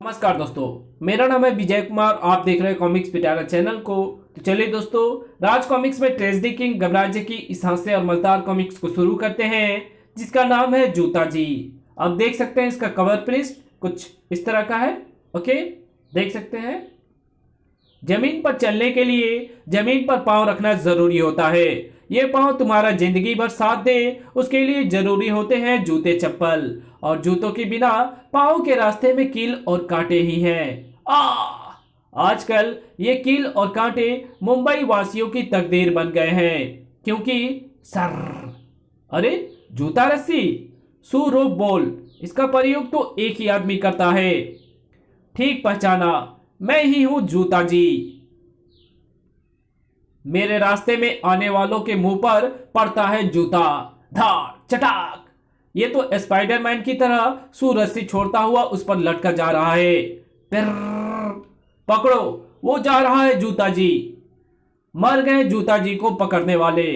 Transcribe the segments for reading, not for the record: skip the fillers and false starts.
नमस्कार दोस्तों, मेरा नाम है विजय कुमार। आप देख रहे हैं कॉमिक्स पिटारा चैनल को। तो चलिए दोस्तों, राज कॉमिक्स में ट्रेजेडी किंग गमराज की इस हास्य और मजेदार कॉमिक्स को शुरू करते हैं, जिसका नाम है जूता जी। अब देख सकते हैं इसका कवर पृष्ठ कुछ इस तरह का है। ओके, देख सकते हैं। जमीन पर चलने के लिए जमीन पर पांव रखना जरूरी होता है। ये पांव तुम्हारा जिंदगी भर साथ दे, उसके लिए जरूरी होते हैं जूते चप्पल। और जूतों के बिना पांव के रास्ते में कील और कांटे ही हैं। आजकल ये कील और कांटे मुंबई वासियों की तकदीर बन गए हैं, क्योंकि सर अरे जूता रस्सी सू रोप बोल, इसका प्रयोग तो एक ही आदमी करता है। ठीक पहचाना, मैं ही हूं जूता जी। मेरे रास्ते में आने वालों के मुंह पर पड़ता है जूता, धार चटाक। ये तो स्पाइडरमैन की तरह सू रस्सी छोड़ता हुआ उस पर लटका जा रहा है। पकड़ो, वो जा रहा है जूता जी। मर गए जूता जी को पकड़ने वाले।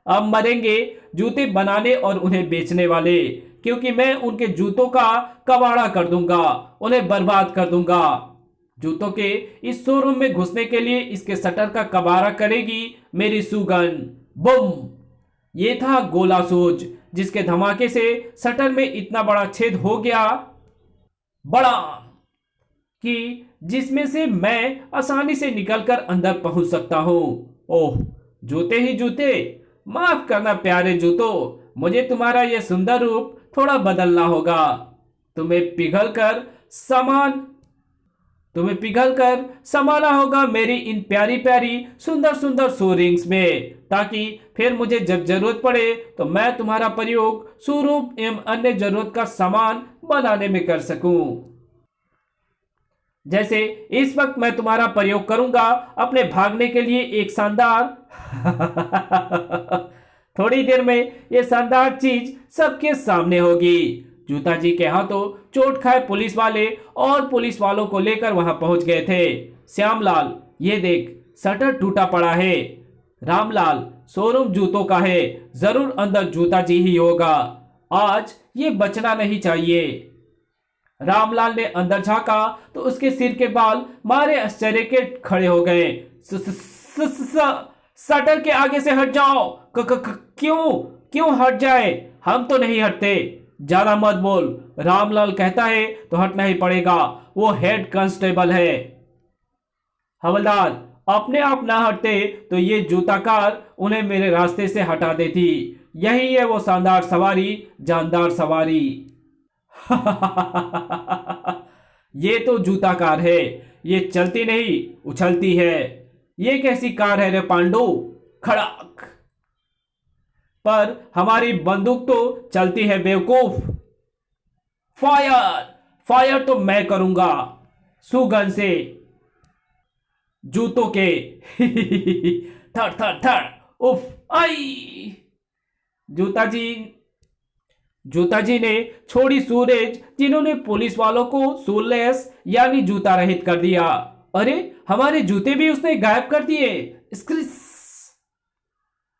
अब मरेंगे जूते बनाने और उन्हें बेचने वाले, क्योंकि मैं उनके जूतों का कबाड़ा कर दूंगा, उन्हें बर्बाद कर दूंगा। जूतों के इस शोरूम में घुसने के लिए इसके शटर का कबाड़ा करेगी मेरी सुगन। बुम! ये था गोला सूज, जिसके धमाके से शटर में इतना बड़ा छेद हो गया, बड़ा, कि जिसमें से मैं आसानी से निकलकर अंदर पहुंच सकता हूं। ओह, जूते ही जूते, माफ करना प्यारे जूतों, मुझे तुम्हारा यह सुंदर रूप थोड़ा बदलना होगा। तुम्हें पिघल कर समाना होगा मेरी इन प्यारी प्यारी सुंदर सुंदर शू रिंग्स में, ताकि फिर मुझे जब जरूरत पड़े तो मैं तुम्हारा प्रयोग स्वरूप एवं अन्य जरूरत का सामान बनाने में कर सकूं। जैसे इस वक्त मैं तुम्हारा प्रयोग करूंगा अपने भागने के लिए एक शानदार थोड़ी देर में यह शानदार चीज सबके सामने होगी। जूता जी के हाथों चोट खाए पुलिस वाले और पुलिस वालों को लेकर वहां पहुंच गए थे। श्यामलाल, ये देख, शटर टूटा पड़ा है। रामलाल, शोरूम जूतों का है, जरूर अंदर जूता जी ही होगा। आज ये बचना नहीं चाहिए। रामलाल ने अंदर झांका तो उसके सिर के बाल मारे आश्चर्य के खड़े हो गए। शटर के आगे से हट जाओ। क्यों क्यों हट जाए? हम तो नहीं हटते। ज्यादा मत बोल, रामलाल कहता है तो हटना ही पड़ेगा, वो हेड कांस्टेबल है। हवलदार, अपने आप ना हटते तो ये जूताकार उन्हें मेरे रास्ते से हटा देती। यही है वो शानदार सवारी, जानदार सवारी। ये तो जूता कार है, ये चलती नहीं उछलती है। ये कैसी कार है रे पांडु? खड़ाक! पर हमारी बंदूक तो चलती है बेवकूफ। फायर! फायर तो मैं करूंगा सुगन से, जूतों के। थर थर थर, उफ, आई! जूता जी ने छोड़ी सूरज, जिन्होंने पुलिस वालों को शूलेस यानी जूता रहित कर दिया। अरे, हमारे जूते भी उसने गायब कर दिए। स्क्रिस!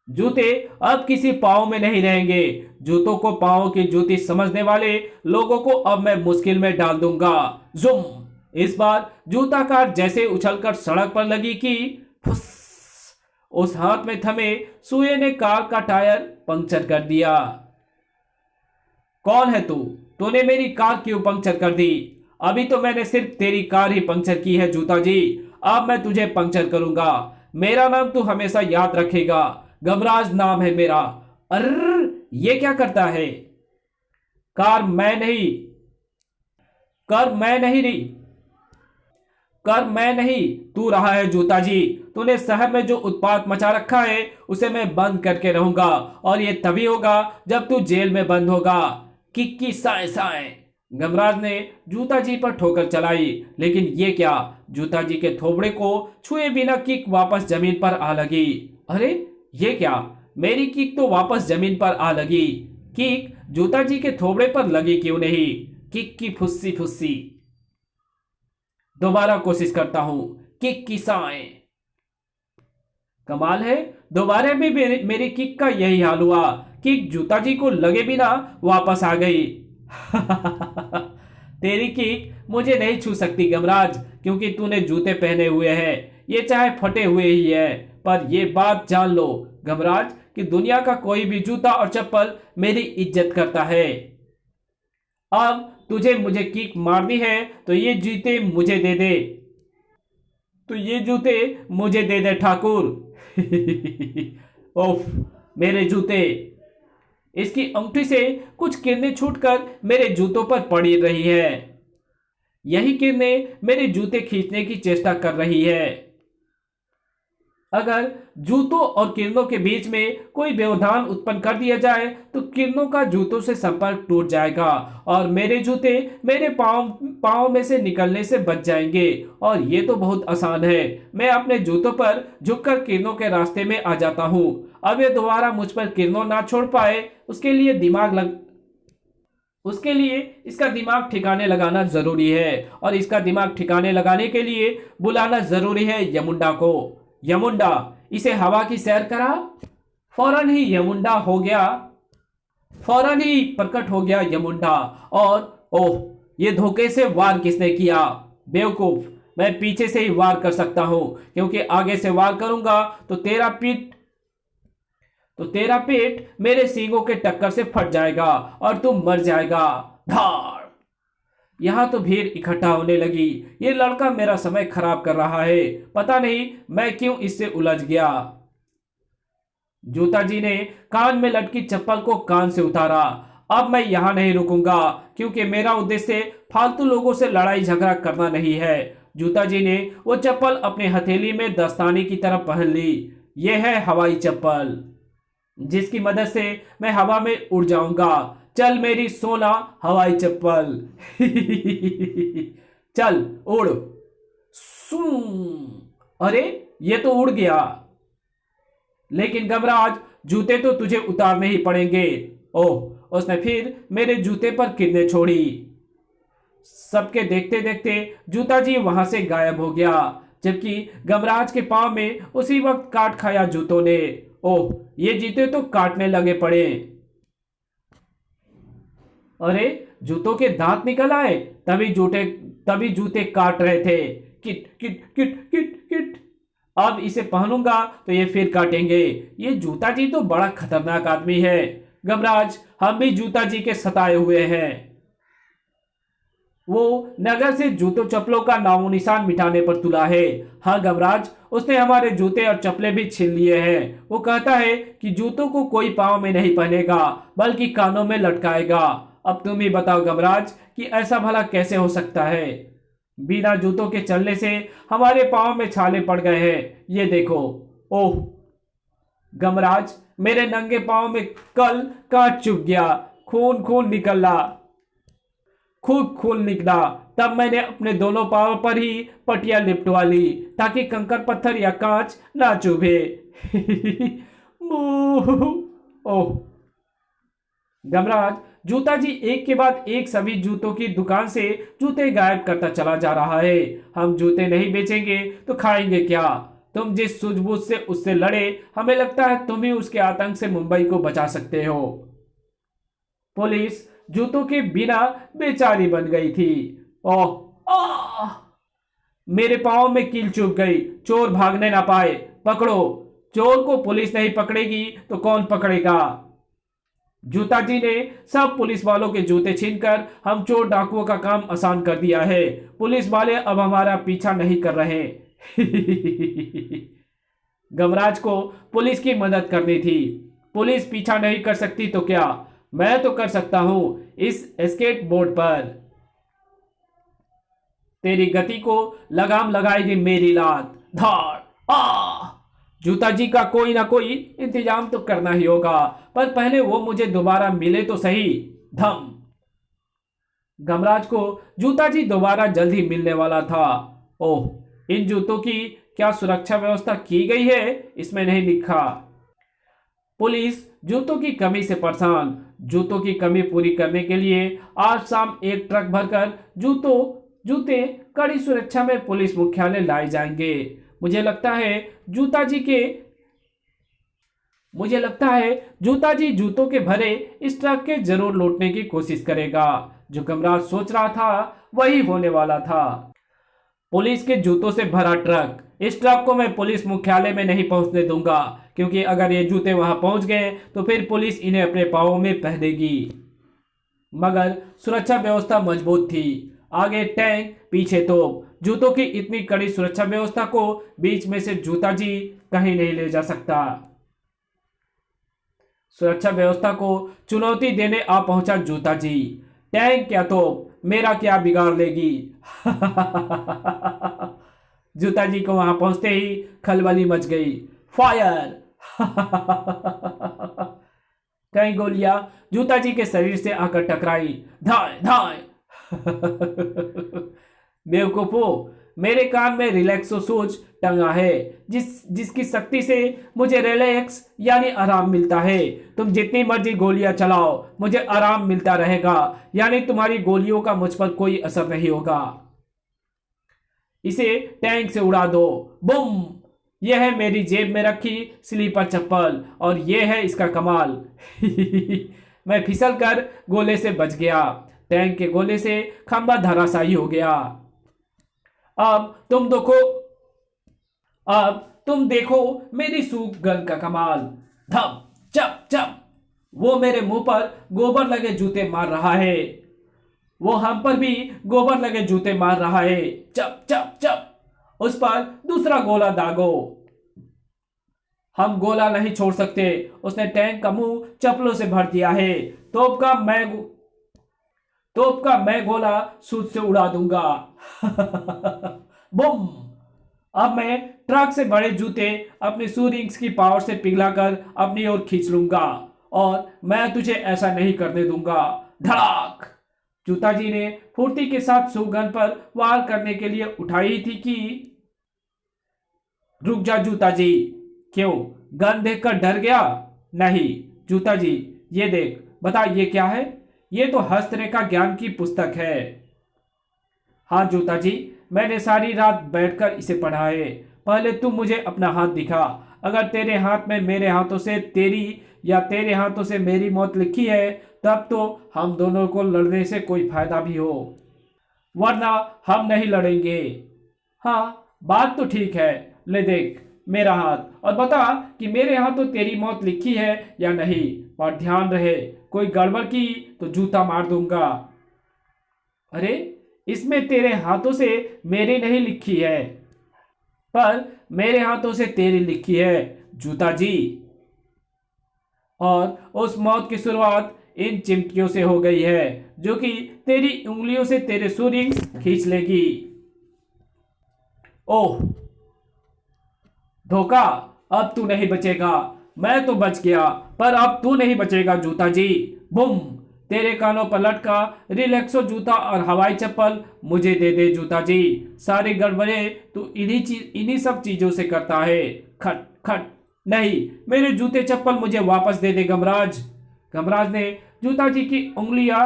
जूते अब किसी पाँव में नहीं रहेंगे। जूतों को पाँव की जूती समझने वाले लोगों को अब मैं मुश्किल में डाल दूंगा। जुम! इस बार जूता कार जैसे उछलकर सड़क पर लगी कि फुस! उस हाथ में थमे सुए ने कार का टायर पंक्चर कर दिया। कौन है तू? तूने मेरी कार क्यों पंक्चर कर दी? अभी तो मैंने सिर्फ तेरी कार ही पंक्चर की है जूता जी, अब मैं तुझे पंक्चर करूंगा। मेरा नाम तू हमेशा याद रखेगा, गमराज नाम है मेरा। अर्र, ये क्या करता है? कर मैं नहीं, तू रहा है जूता जी। तूने शहर में जो उत्पात मचा रखा है उसे मैं बंद करके रहूंगा, और ये तभी होगा जब तू जेल में बंद होगा। किक्की साए साए! गमराज ने जूता जी पर ठोकर चलाई, लेकिन ये क्या, जूता जी के थोबड़े को छुए बिना किक वापस जमीन पर आ लगी। अरे, ये क्या, मेरी किक तो वापस जमीन पर आ लगी। किक जूता जी के थोबड़े पर लगी क्यों नहीं? किक की फुस्सी फुस्सी। दोबारा कोशिश करता हूं। किक की साए! कमाल है, दोबारा भी मेरी किक का यही हाल हुआ। किक जूता जी को लगे बिना वापस आ गई। तेरी किक मुझे नहीं छू सकती गमराज, क्योंकि तूने जूते पहने हुए हैं, ये चाहे फटे हुए ही है। पर ये बात जान लो गमराज कि दुनिया का कोई भी जूता और चप्पल मेरी इज्जत करता है। अब तुझे मुझे किक मारनी है तो ये जूते मुझे दे दे, तो ये जूते मुझे दे दे ठाकुर। ओफ, मेरे जूते। इसकी अंगूठी से कुछ किरणें छूटकर मेरे जूतों पर पड़ी रही है। यही किरणें मेरे जूते खींचने की चेष्टा कर रही है। अगर जूतों और किरणों के बीच में कोई व्यवधान उत्पन्न कर दिया जाए तो किरणों का जूतों से संपर्क टूट जाएगा और मेरे जूते मेरे पाँव में से निकलने से बच जाएंगे। और ये तो बहुत आसान है, मैं अपने जूतों पर झुककर किरणों के रास्ते में आ जाता हूँ। अब ये दोबारा मुझ पर किरणों ना छोड़ पाए उसके लिए इसका दिमाग ठिकाने लगाना जरूरी है, और इसका दिमाग ठिकाने लगाने के लिए बुलाना जरूरी है यमुंडा को। यमुंडा, इसे हवा की सैर करा। फौरन ही प्रकट हो गया यमुंडा। और ओह, ये धोखे से वार किसने किया? बेवकूफ, मैं पीछे से ही वार कर सकता हूं, क्योंकि आगे से वार करूंगा तो तेरा पेट मेरे सींगों के टक्कर से फट जाएगा और तू मर जाएगा। धाड़! यहां तो भीड़ इकट्ठा होने लगी। ये लड़का मेरा समय खराब कर रहा है, पता नहीं मैं क्यों इससे उलझ गया। जूता जी ने कान में लटकी चप्पल को कान से उतारा। अब मैं यहां नहीं रुकूंगा, क्योंकि मेरा उद्देश्य फालतू लोगों से लड़ाई झगड़ा करना नहीं है। जूता जी ने वो चप्पल अपने हथेली में दस्ताने की तरह पहन ली। यह है हवाई चप्पल, जिसकी मदद से मैं हवा में उड़ जाऊंगा। चल मेरी सोना हवाई चप्पल। चल उड़। सू, अरे ये तो उड़ गया। लेकिन गमराज, जूते तो तुझे उतारने ही पड़ेंगे। ओह, उसने फिर मेरे जूते पर किरणें छोड़ी। सबके देखते देखते जूता जी वहां से गायब हो गया, जबकि गमराज के पांव में उसी वक्त काट खाया जूतों ने। ओह, ये जूते तो काटने लगे पड़े। अरे, जूतों के दांत निकल आए, तभी जूते काट रहे थे। Kit kit kit kit kit. अब इसे पहनूंगा तो ये फिर काटेंगे। ये जूता जी तो बड़ा खतरनाक आदमी है। गमराज, हम भी जूता जी के सताए हुए हैं। वो नगर से जूतों चप्पलों का नामो निशान मिटाने पर तुला है। हाँ गमराज, उसने हमारे जूते और चप्पलें भी छीन लिए हैं। वो कहता है कि जूतों को कोई पाँव में नहीं पहनेगा, बल्कि कानों में लटकाएगा। अब तुम ही बताओ गमराज कि ऐसा भला कैसे हो सकता है? बिना जूतों के चलने से हमारे पाँव में छाले पड़ गए हैं, ये देखो। ओह गमराज, मेरे नंगे पाँव में कल कांच चुभ गया, खून निकला। तब मैंने अपने दोनों पाँव पर ही पटिया लिपटवा ली, ताकि कंकड़ पत्थर या कांच ना चुभे। ओह गमराज, जूता जी एक के बाद एक सभी जूतों की दुकान से जूते गायब करता चला जा रहा है। हम जूते नहीं बेचेंगे तो खाएंगे क्या? तुम जिस सूझबूझ से उससे लड़े, हमें लगता है तुम ही उसके आतंक से मुंबई को बचा सकते हो। पुलिस जूतों के बिना बेचारी बन गई थी। ओह, मेरे पाँव में कील चुभ गई। चोर भागने ना पाए। पकड़ो, चोर को पुलिस नहीं पकड़ेगी तो कौन पकड़ेगा? जूता जी ने सब पुलिस वालों के जूते छीनकर हम चोर डाकुओं का काम आसान कर दिया है। पुलिस वाले अब हमारा पीछा नहीं कर रहे। गमराज को पुलिस की मदद करनी थी। पुलिस पीछा नहीं कर सकती तो क्या, मैं तो कर सकता हूं इस स्केट बोर्ड पर। तेरी गति को लगाम लगाएगी मेरी लात। धाड़! आ! जूता जी का कोई ना कोई इंतजाम तो करना ही होगा, पर पहले वो मुझे दोबारा मिले तो सही। धम! गमराज को जूता जी दोबारा जल्द ही मिलने वाला था। ओह, इन जूतों की क्या सुरक्षा व्यवस्था की गई है, इसमें नहीं लिखा। पुलिस जूतों की कमी से परेशान। जूतों की कमी पूरी करने के लिए आज शाम एक ट्रक भरकर जूते कड़ी सुरक्षा में पुलिस मुख्यालय लाए जाएंगे। मुझे लगता है जूता जी जूतों के भरे इस ट्रक के जरूर लूटने की कोशिश करेगा। जो गमराज सोच रहा था वही होने वाला था। पुलिस के जूतों से भरा ट्रक, इस ट्रक को मैं पुलिस मुख्यालय में नहीं पहुंचने दूंगा, क्योंकि अगर ये जूते वहां पहुंच गए तो फिर पुलिस इन्हें अपने पांवों में पहनेगी। मगर सुरक्षा व्यवस्था मजबूत थी, आगे टैंक पीछे तोप। जूतों की इतनी कड़ी सुरक्षा व्यवस्था को बीच में से जूता जी कहीं नहीं ले जा सकता। सुरक्षा व्यवस्था को चुनौती देने आ पहुंचा जूता जी। टैंक क्या तोप मेरा क्या बिगाड़ लेगी। जूता जी को वहां पहुंचते ही खलबली मच गई। फायर। कई गोलियां जूता जी के शरीर से आकर टकराई। धाय धाय। बेवकूफो, मेरे कान में रिलैक्सो सूच टंगा है, जिसकी शक्ति से मुझे रिलैक्स यानी आराम मिलता है। तुम जितनी मर्जी गोलियां चलाओ, मुझे आराम मिलता रहेगा, यानी तुम्हारी गोलियों का मुझ पर कोई असर नहीं होगा। इसे टैंक से उड़ा दो। बुम। यह है मेरी जेब में रखी स्लीपर चप्पल, और यह है इसका कमाल। मैं फिसल कर गोले से बच गया। टैंक के गोले से खंबा धराशायी हो गया। अब तुम देखो मेरी सूप गन का कमाल। धम चप चप। वो मेरे मुंह पर गोबर लगे जूते मार रहा है। वो हम पर भी गोबर लगे जूते मार रहा है। चप चप चप। उस पर दूसरा गोला दागो। हम गोला नहीं छोड़ सकते। उसने टैंक का मुंह चप्पलों से भर दिया है। तोप का मैं गोला सूद से उड़ा दूंगा। बुम। अब मैं ट्रक से बड़े जूते अपने शू रिंग्स की पावर से पिघलाकर अपनी ओर खींच लूंगा, और मैं तुझे ऐसा नहीं करने दूंगा। धड़ाक। जूता जी ने फुर्ती के साथ शू गन पर वार करने के लिए उठाई थी कि रुक जा जूता जी। क्यों, गन देखकर डर गया? नहीं जूता जी, ये देख, बता ये क्या है? ये तो हस्तरेखा ज्ञान की पुस्तक है। हाँ जूता जी, मैंने सारी रात बैठकर इसे पढ़ा है। पहले तुम मुझे अपना हाथ दिखा। अगर तेरे हाथ में मेरे हाथों से तेरी या तेरे हाथों से मेरी मौत लिखी है, तब तो हम दोनों को लड़ने से कोई फायदा भी हो, वरना हम नहीं लड़ेंगे। हाँ बात तो ठीक है। ले देख मेरा हाथ, और बता कि मेरे हाथों तेरी मौत लिखी है या नहीं। पर ध्यान रहे, कोई गड़बड़ की तो जूता मार दूंगा। अरे, इसमें तेरे हाथों से मेरी नहीं लिखी है, पर मेरे हाथों से तेरी लिखी है जूता जी। और उस मौत की शुरुआत इन चिमटियों से हो गई है, जो कि तेरी उंगलियों से तेरे शू रिंग्स खींच लेगी। ओह धोखा, अब तू नहीं बचेगा। मैं तो बच गया, पर अब तू नहीं बचेगा जूता जी। बुम। तेरे कानों पर लटका रिलैक्सो जूता और हवाई चप्पल मुझे दे दे जूता जी। सारी गड़बड़े तू इन्हीं सब चीजों से करता है। खट खट। नहीं, मेरे जूते चप्पल मुझे वापस दे दे गमराज। गमराज ने जूता जी की उंगलियां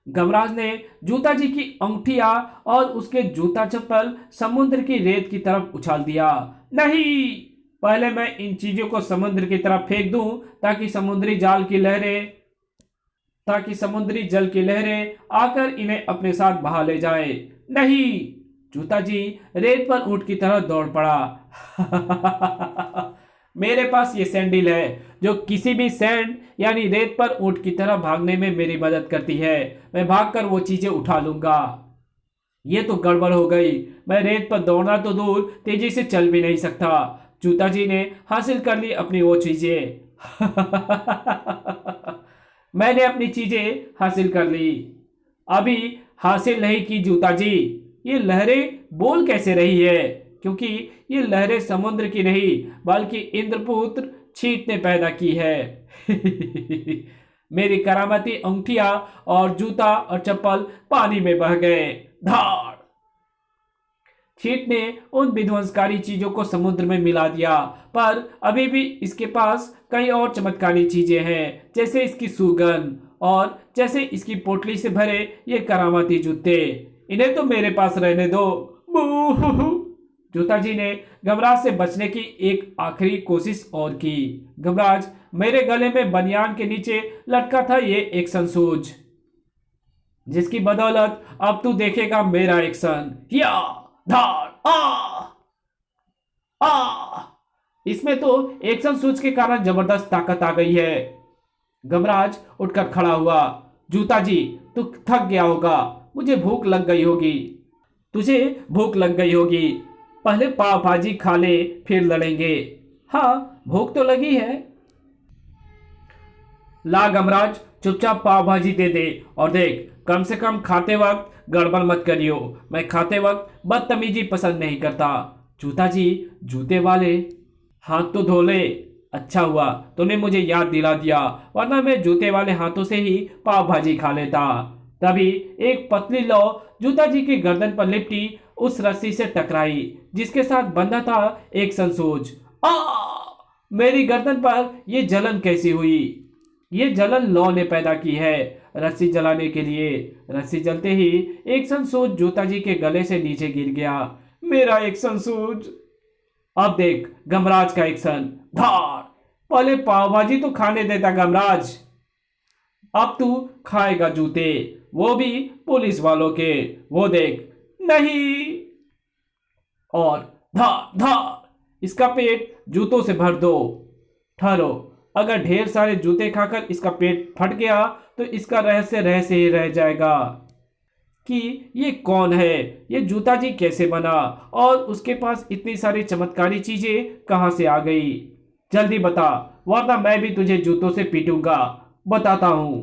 गमराज ने जूता जी की अंगूठियां और उसके जूता चप्पल समुद्र की रेत की तरफ उछाल दिया। नहीं, पहले मैं इन चीजों को समुद्र की तरफ फेंक दूं, ताकि समुद्री जल की लहरें आकर इन्हें अपने साथ बहा ले जाए। नहीं। जूता जी रेत पर ऊंट की तरह दौड़ पड़ा। मेरे पास ये सैंडल है, जो किसी भी सैंड यानी रेत पर ऊंट की तरह भागने में मेरी मदद करती है। मैं भागकर वो चीजें उठा लूंगा। ये तो गड़बड़ हो गई। मैं रेत पर दौड़ना तो दूर, तेजी से चल भी नहीं सकता। जूता जी ने हासिल कर ली अपनी वो चीजें। मैंने अपनी चीजें हासिल कर ली। अभी हासिल नहीं की जूता जी। ये लहरें बोल कैसे रही है? क्योंकि ये लहरें समुद्र की नहीं, बल्कि इंद्रपुत्र छींट ने पैदा की है। मेरी करामती अंगूठियां और जूता और चप्पल पानी में बह गए। धाड़। छींट ने उन विध्वंसकारी चीजों को समुद्र में मिला दिया, पर अभी भी इसके पास कई और चमत्कारी चीजें हैं, जैसे इसकी सुगन और जैसे इसकी पोटली से भरे ये करामाती जूते। इन्हें तो मेरे पास रहने दो। जूता जी ने गमराज से बचने की एक आखिरी कोशिश और की। गमराज, मेरे गले में बनियान के नीचे लटका था ये एक्शन शूज, जिसकी बदौलत अब तू देखेगा मेरा एक्शन। या धार आ इसमें तो एक्शन शूज के कारण जबरदस्त ताकत आ गई है। गमराज उठकर खड़ा हुआ। जूता जी, तू थक गया होगा, मुझे भूख लग गई होगी। तुझे भूख लग गई होगी, पहले पाव भाजी खा ले, फिर लड़ेंगे। हाँ, भूख तो लगी है। ला गमराज, चुपचाप पाव भाजी दे दे, और देख, कम से कम खाते वक्त गड़बड़ मत करियो। मैं खाते वक्त बदतमीजी पसंद नहीं करता। जूता जी, जूते वाले हाथ तो धो ले। अच्छा हुआ तूने मुझे याद दिला दिया, वरना मैं जूते वाले हाथों से ही पाव भाजी खा लेता। तभी एक पतली लौ जूता जी की गर्दन पर लिपटी उस रस्सी से टकराई जिसके साथ बंधा था एक संसूज। आ! मेरी गर्दन पर यह जलन कैसी हुई? ये जलन लौ ने पैदा की है रस्सी जलाने के लिए। रस्सी जलते ही एक संसूज जूता जी के गले से नीचे गिर गया। मेरा एक संसूज। अब देख गमराज का एक्शन। धार! पहले पाव भाजी तो खाने देता गमराज, अब तू खाएगा जूते, वो भी पुलिस वालों के। वो देख। नहीं। और धार धार इसका पेट जूतों से भर दो। ठहरो, अगर ढेर सारे जूते खाकर इसका पेट फट गया तो इसका रहस्य रहस्य ही रह जाएगा कि ये कौन है, ये जूता जी कैसे बना, और उसके पास इतनी सारी चमत्कारी चीजें कहां से आ गई। जल्दी बता, वरना मैं भी तुझे जूतों से पीटूंगा। बताता हूं,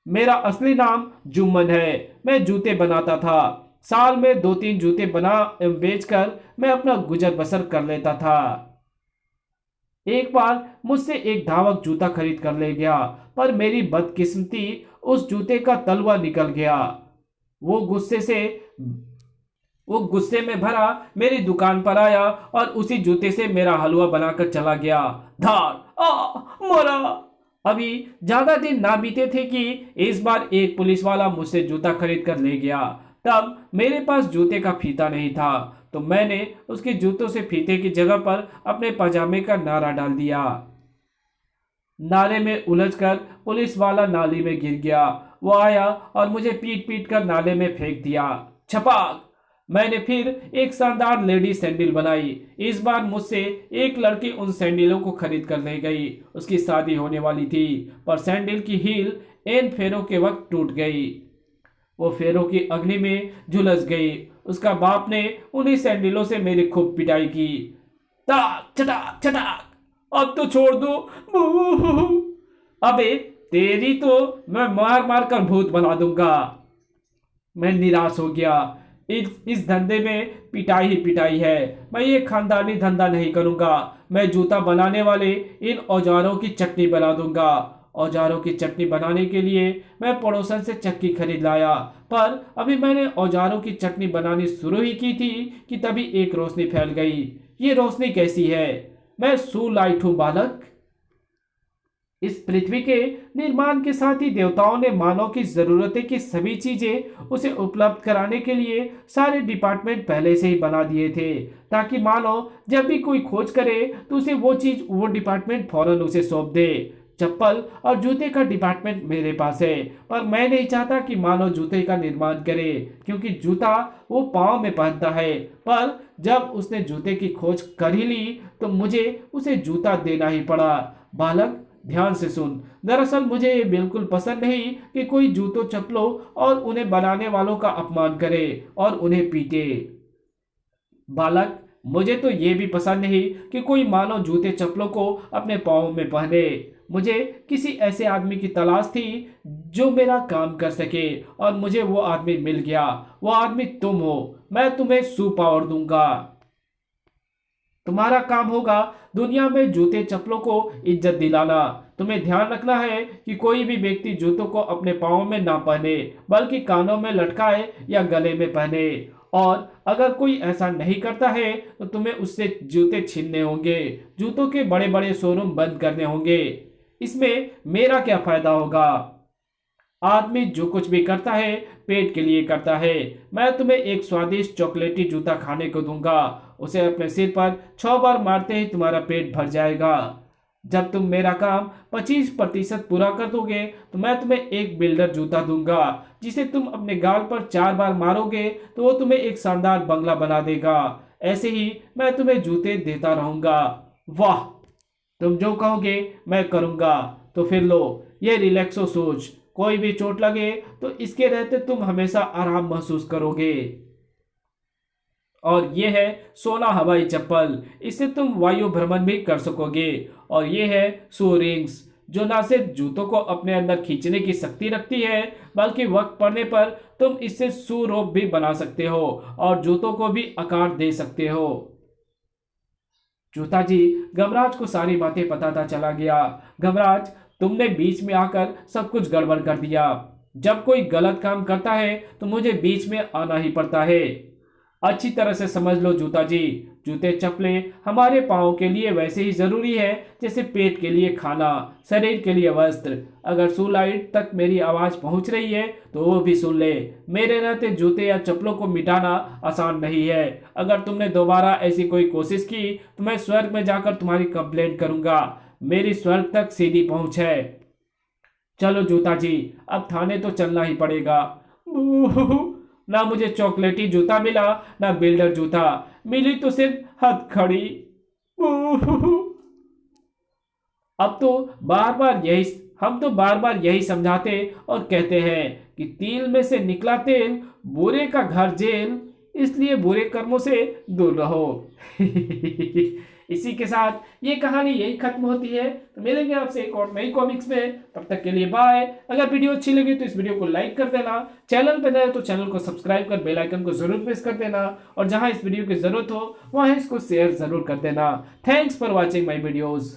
मेरा असली नाम जुम्मन है। मैं जूते बनाता था। साल में 2-3 जूते बना बेचकर मैं अपना गुजर बसर कर लेता था। एक बार मुझसे एक धावक जूता खरीद कर ले गया, पर मेरी बदकिस्मती उस जूते का तलवा निकल गया। वो गुस्से में भरा मेरी दुकान पर आया और उसी जूते से मेरा हलवा बनाकर चला गया। धार! मरा! अभी ज्यादा दिन ना बीते थे कि इस बार एक पुलिस वाला मुझसे जूता खरीद कर ले गया। तब मेरे पास जूते का फीता नहीं था, तो मैंने उसके जूतों से फीते की जगह पर अपने पजामे का नारा डाल दिया। नारे में उलझकर पुलिस वाला नाली में गिर गया। वो आया और मुझे पीट पीट कर नाले में फेंक दिया। छपाक! मैंने फिर एक शानदार लेडी सैंडल बनाई। इस बार मुझसे एक लड़की उन सैंडलों को खरीद कर ले गई। उसकी शादी होने वाली थी, पर सैंडल की हील एन फेरों के वक्त टूट गई। वो फेरों की अग्नि में झुलस गई। उसका बाप ने उन्हीं सैंडलों से मेरी खूब पिटाई की। ताक चटाक चटाक! अब तो छोड़ दो। अबे तेरी तो मैं मार मार कर भूत बना दूंगा। मैं निराश हो गया। इस धंधे में पिटाई ही पिटाई है। मैं ये खानदानी धंधा नहीं करूंगा। मैं जूता बनाने वाले इन औजारों की चटनी बना दूंगा। औजारों की चटनी बनाने के लिए मैं पड़ोसन से चक्की खरीद लाया, पर अभी मैंने औजारों की चटनी बनानी शुरू ही की थी कि तभी एक रोशनी फैल गई। ये रोशनी कैसी है? मैं सू लाइट हूं बालक। इस पृथ्वी के निर्माण के साथ ही देवताओं ने मानव की जरूरतें की सभी चीजें उसे उपलब्ध कराने के लिए सारे डिपार्टमेंट पहले से ही बना दिए थे, ताकि मानव जब भी कोई खोज करे तो उसे वो डिपार्टमेंट फौरन उसे सौंप दे। चप्पल और जूते का डिपार्टमेंट मेरे पास है, पर मैं नहीं चाहता कि मानव जूते का निर्माण करे, क्योंकि जूता वो पाँव में पहनता है। पर जब उसने जूते की खोज कर ही ली तो मुझे उसे जूता देना ही पड़ा। बालक, ध्यान से सुन। दरअसल मुझे ये बिल्कुल पसंद नहीं कि कोई जूतों चप्पलों और उन्हें बनाने वालों का अपमान करे और उन्हें पीटे। बालक, मुझे तो ये भी पसंद नहीं कि कोई मानव जूते चप्पलों को अपने पाँव में पहने। मुझे किसी ऐसे आदमी की तलाश थी जो मेरा काम कर सके, और मुझे वो आदमी मिल गया। वो आदमी तुम हो। मैं तुम्हें सुपर पावर दूंगा। तुम्हारा काम होगा दुनिया में जूते चप्पलों को इज्जत दिलाना। तुम्हें ध्यान रखना है कि कोई भी व्यक्ति जूतों को अपने पाँव में ना पहने, बल्कि कानों में लटकाए या गले में पहने। और अगर कोई ऐसा नहीं करता है तो तुम्हें उससे जूते छीनने होंगे। जूतों के बड़े बड़े शोरूम बंद करने होंगे। इसमें मेरा क्या फायदा होगा? आदमी जो कुछ भी करता है पेट के लिए करता है। मैं तुम्हें एक स्वादिष्ट चॉकलेटी जूता खाने को दूंगा, उसे अपने सिर पर 6 बार मारते ही तुम्हारा पेट भर जाएगा। जब तुम मेरा काम 25% पूरा कर दोगे तो मैं तुम्हें एक बिल्डर जूता दूंगा, जिसे तुम अपने गाल पर 4 बार मारोगे तो वो तुम्हें एक शानदार बंगला बना देगा। ऐसे ही मैं तुम्हें जूते देता रहूंगा। वाह, तुम जो कहोगे मैं करूंगा। तो फिर लो ये रिलैक्सो शूज, कोई भी चोट लगे तो इसके रहते तुम हमेशा आराम महसूस करोगे। और ये है सोना हवाई चप्पल, इससे तुम वायु भ्रमण भी कर सकोगे। और ये है शू रिंग्स, जो ना सिर्फ जूतों को अपने अंदर खींचने की शक्ति रखती है, बल्कि वक्त पड़ने पर तुम इससे शू रोप भी बना सकते हो और जूतों को भी आकार दे सकते हो। जूता जी, गमराज को सारी बातें पता चला गया। गमराज, तुमने बीच में आकर सब कुछ गड़बड़ कर दिया। जब कोई गलत काम करता है तो मुझे बीच में आना ही पड़ता है। अच्छी तरह से समझ लो जूता जी, जूते चप्पलें हमारे पाँव के लिए वैसे ही जरूरी है जैसे पेट के लिए खाना, शरीर के लिए वस्त्र। अगर सुलाइट तक मेरी आवाज पहुंच रही है तो वो भी सुन ले। मेरे रहते जूते या चप्पलों को मिटाना आसान नहीं है। अगर तुमने दोबारा ऐसी कोई कोशिश की तो मैं स्वर्ग में जाकर तुम्हारी कंप्लेंट करूंगा। मेरी स्वर्ग तक सीधी पहुंच है। चलो जूता जी, अब थाने तो चलना ही पड़ेगा। ना मुझे चॉकलेटी जूता मिला, ना बिल्डर जूता मिली, तो सिर्फ हथकड़ी। अब तो बार बार यही हम तो बार बार यही समझाते और कहते हैं कि तिल में से निकला तेल, बुरे का घर जेल, इसलिए बुरे कर्मों से दूर रहो। इसी के साथ ये कहानी यही खत्म होती है। तो मिलेंगे आपसे एक और नई कॉमिक्स में, तब तक के लिए बाय। अगर वीडियो अच्छी लगी तो इस वीडियो को लाइक कर देना, चैनल पे नए तो चैनल को सब्सक्राइब कर बेल आइकन को जरूर प्रेस कर देना, और जहां इस वीडियो की जरूरत हो वहां इसको शेयर जरूर कर देना। Thanks for watching my videos.